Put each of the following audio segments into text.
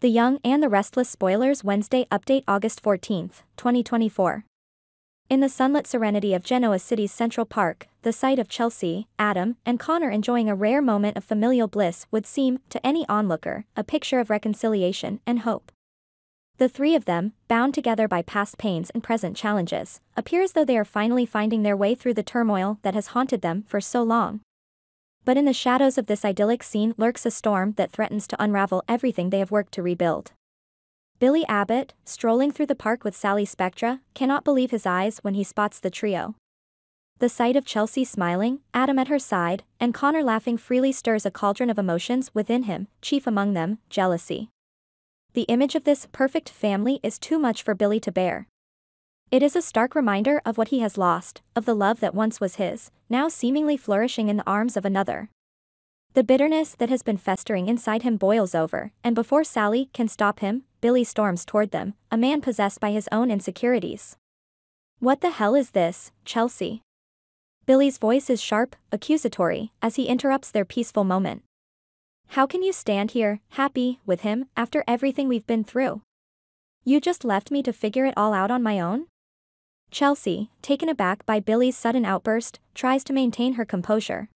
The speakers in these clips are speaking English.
The Young and the Restless spoilers Wednesday update August 14, 2024. In the sunlit serenity of Genoa City's Central Park, the sight of Chelsea, Adam, and Connor enjoying a rare moment of familial bliss would seem, to any onlooker, a picture of reconciliation and hope. The three of them, bound together by past pains and present challenges, appear as though they are finally finding their way through the turmoil that has haunted them for so long. But in the shadows of this idyllic scene lurks a storm that threatens to unravel everything they have worked to rebuild. Billy Abbott, strolling through the park with Sally Spectra, cannot believe his eyes when he spots the trio. The sight of Chelsea smiling, Adam at her side, and Connor laughing freely stirs a cauldron of emotions within him, chief among them, jealousy. The image of this perfect family is too much for Billy to bear. It is a stark reminder of what he has lost, of the love that once was his, now seemingly flourishing in the arms of another. The bitterness that has been festering inside him boils over, and before Sally can stop him, Billy storms toward them, a man possessed by his own insecurities. "What the hell is this, Chelsea?" Billy's voice is sharp, accusatory, as he interrupts their peaceful moment. "How can you stand here, happy, with him, after everything we've been through? You just left me to figure it all out on my own?" Chelsea, taken aback by Billy's sudden outburst, tries to maintain her composure.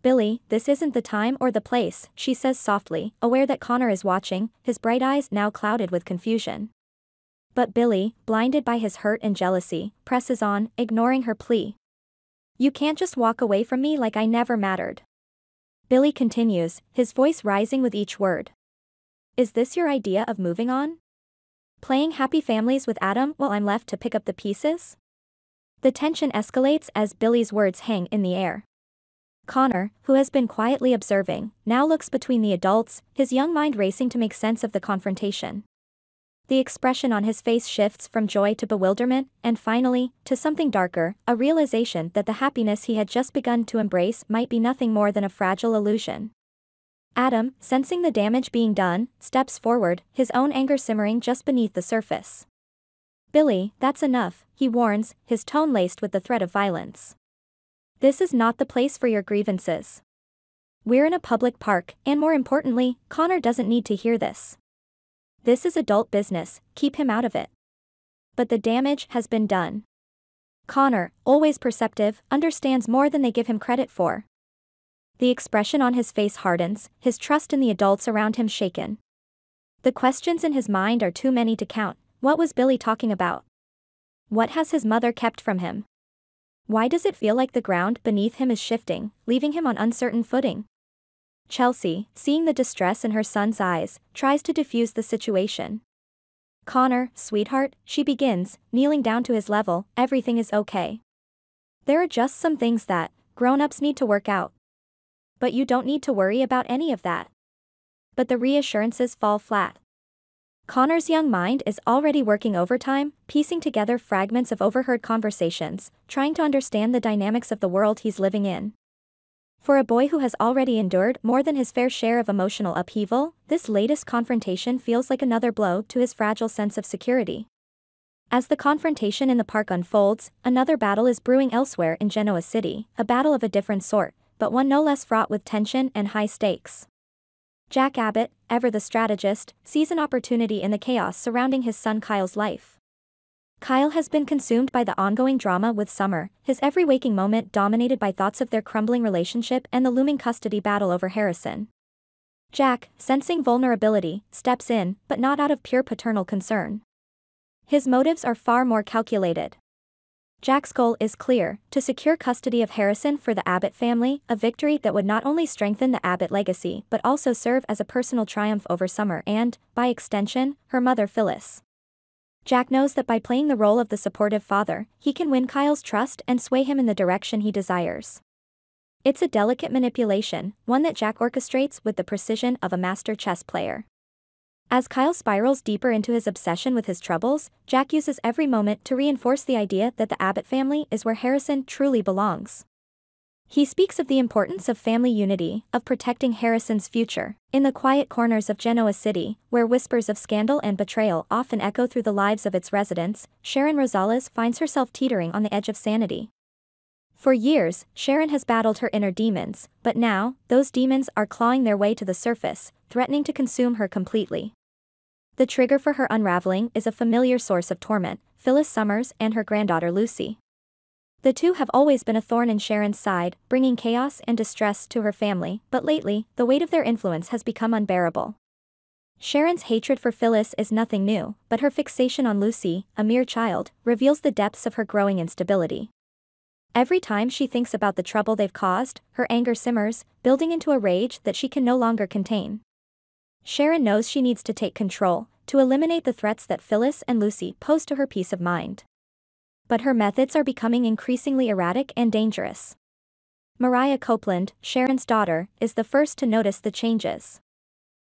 "Billy, this isn't the time or the place," she says softly, aware that Connor is watching, his bright eyes now clouded with confusion. But Billy, blinded by his hurt and jealousy, presses on, ignoring her plea. "You can't just walk away from me like I never mattered." Billy continues, his voice rising with each word. "Is this your idea of moving on? Playing happy families with Adam while I'm left to pick up the pieces?" The tension escalates as Billy's words hang in the air. Connor, who has been quietly observing, now looks between the adults, his young mind racing to make sense of the confrontation. The expression on his face shifts from joy to bewilderment, and finally, to something darker, a realization that the happiness he had just begun to embrace might be nothing more than a fragile illusion. Adam, sensing the damage being done, steps forward, his own anger simmering just beneath the surface. "Billy, that's enough," he warns, his tone laced with the threat of violence. "This is not the place for your grievances. We're in a public park, and more importantly, Connor doesn't need to hear this. This is adult business, keep him out of it." But the damage has been done. Connor, always perceptive, understands more than they give him credit for. The expression on his face hardens, his trust in the adults around him shaken. The questions in his mind are too many to count. What was Billy talking about? What has his mother kept from him? Why does it feel like the ground beneath him is shifting, leaving him on uncertain footing? Chelsea, seeing the distress in her son's eyes, tries to diffuse the situation. "Connor, sweetheart," she begins, kneeling down to his level, "everything is okay. There are just some things that grown-ups need to work out. But you don't need to worry about any of that." But the reassurances fall flat. Connor's young mind is already working overtime, piecing together fragments of overheard conversations, trying to understand the dynamics of the world he's living in. For a boy who has already endured more than his fair share of emotional upheaval, this latest confrontation feels like another blow to his fragile sense of security. As the confrontation in the park unfolds, another battle is brewing elsewhere in Genoa City, a battle of a different sort, but one no less fraught with tension and high stakes. Jack Abbott, ever the strategist, sees an opportunity in the chaos surrounding his son Kyle's life. Kyle has been consumed by the ongoing drama with Summer, his every waking moment dominated by thoughts of their crumbling relationship and the looming custody battle over Harrison. Jack, sensing vulnerability, steps in, but not out of pure paternal concern. His motives are far more calculated. Jack's goal is clear, to secure custody of Harrison for the Abbott family, a victory that would not only strengthen the Abbott legacy but also serve as a personal triumph over Summer and, by extension, her mother Phyllis. Jack knows that by playing the role of the supportive father, he can win Kyle's trust and sway him in the direction he desires. It's a delicate manipulation, one that Jack orchestrates with the precision of a master chess player. As Kyle spirals deeper into his obsession with his troubles, Jack uses every moment to reinforce the idea that the Abbott family is where Harrison truly belongs. He speaks of the importance of family unity, of protecting Harrison's future. In the quiet corners of Genoa City, where whispers of scandal and betrayal often echo through the lives of its residents, Sharon Rosales finds herself teetering on the edge of sanity. For years, Sharon has battled her inner demons, but now, those demons are clawing their way to the surface, threatening to consume her completely. The trigger for her unraveling is a familiar source of torment, Phyllis Summers and her granddaughter Lucy. The two have always been a thorn in Sharon's side, bringing chaos and distress to her family, but lately, the weight of their influence has become unbearable. Sharon's hatred for Phyllis is nothing new, but her fixation on Lucy, a mere child, reveals the depths of her growing instability. Every time she thinks about the trouble they've caused, her anger simmers, building into a rage that she can no longer contain. Sharon knows she needs to take control, to eliminate the threats that Phyllis and Lucy pose to her peace of mind. But her methods are becoming increasingly erratic and dangerous. Mariah Copeland, Sharon's daughter, is the first to notice the changes.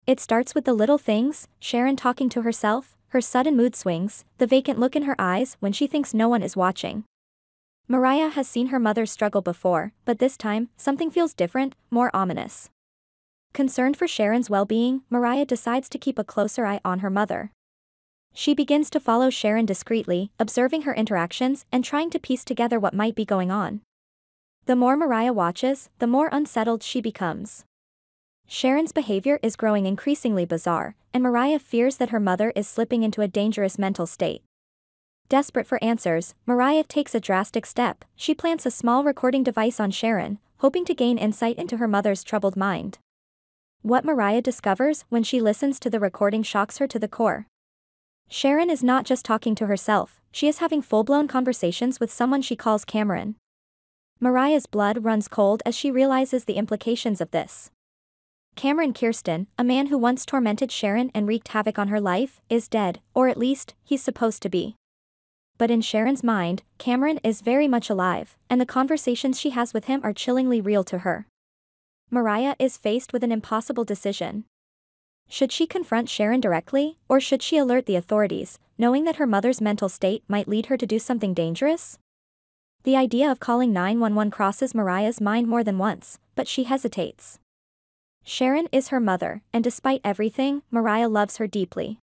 It starts with the little things, Sharon talking to herself, her sudden mood swings, the vacant look in her eyes when she thinks no one is watching. Mariah has seen her mother struggle before, but this time, something feels different, more ominous. Concerned for Sharon's well-being, Mariah decides to keep a closer eye on her mother. She begins to follow Sharon discreetly, observing her interactions and trying to piece together what might be going on. The more Mariah watches, the more unsettled she becomes. Sharon's behavior is growing increasingly bizarre, and Mariah fears that her mother is slipping into a dangerous mental state. Desperate for answers, Mariah takes a drastic step. She plants a small recording device on Sharon, hoping to gain insight into her mother's troubled mind. What Mariah discovers when she listens to the recording shocks her to the core. Sharon is not just talking to herself, she is having full-blown conversations with someone she calls Cameron. Mariah's blood runs cold as she realizes the implications of this. Cameron Kirsten, a man who once tormented Sharon and wreaked havoc on her life, is dead, or at least, he's supposed to be. But in Sharon's mind, Cameron is very much alive, and the conversations she has with him are chillingly real to her. Mariah is faced with an impossible decision. Should she confront Sharon directly, or should she alert the authorities, knowing that her mother's mental state might lead her to do something dangerous? The idea of calling 911 crosses Mariah's mind more than once, but she hesitates. Sharon is her mother, and despite everything, Mariah loves her deeply.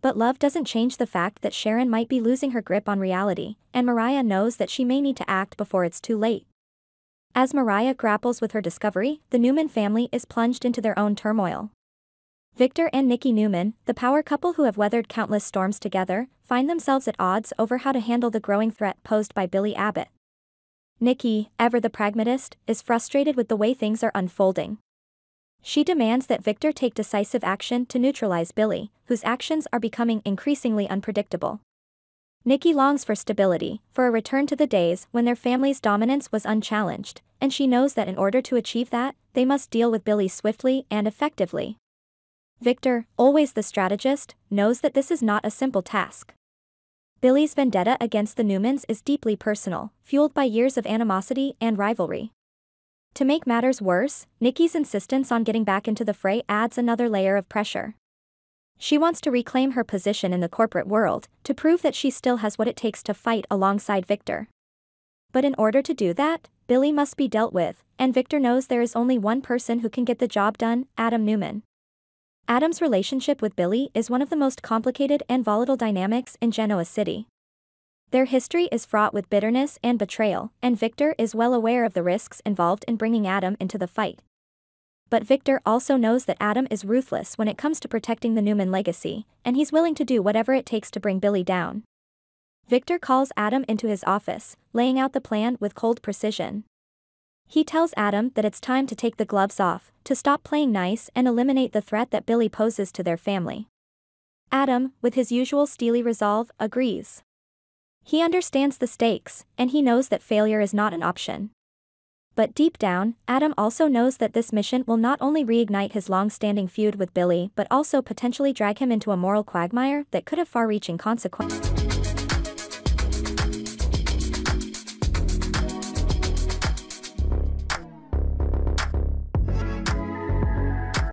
But love doesn't change the fact that Sharon might be losing her grip on reality, and Mariah knows that she may need to act before it's too late. As Mariah grapples with her discovery, the Newman family is plunged into their own turmoil. Victor and Nikki Newman, the power couple who have weathered countless storms together, find themselves at odds over how to handle the growing threat posed by Billy Abbott. Nikki, ever the pragmatist, is frustrated with the way things are unfolding. She demands that Victor take decisive action to neutralize Billy, whose actions are becoming increasingly unpredictable. Nikki longs for stability, for a return to the days when their family's dominance was unchallenged, and she knows that in order to achieve that, they must deal with Billy swiftly and effectively. Victor, always the strategist, knows that this is not a simple task. Billy's vendetta against the Newmans is deeply personal, fueled by years of animosity and rivalry. To make matters worse, Nikki's insistence on getting back into the fray adds another layer of pressure. She wants to reclaim her position in the corporate world, to prove that she still has what it takes to fight alongside Victor. But in order to do that, Billy must be dealt with, and Victor knows there is only one person who can get the job done, Adam Newman. Adam's relationship with Billy is one of the most complicated and volatile dynamics in Genoa City. Their history is fraught with bitterness and betrayal, and Victor is well aware of the risks involved in bringing Adam into the fight. But Victor also knows that Adam is ruthless when it comes to protecting the Newman legacy, and he's willing to do whatever it takes to bring Billy down. Victor calls Adam into his office, laying out the plan with cold precision. He tells Adam that it's time to take the gloves off, to stop playing nice and eliminate the threat that Billy poses to their family. Adam, with his usual steely resolve, agrees. He understands the stakes, and he knows that failure is not an option. But deep down, Adam also knows that this mission will not only reignite his long-standing feud with Billy but also potentially drag him into a moral quagmire that could have far-reaching consequences.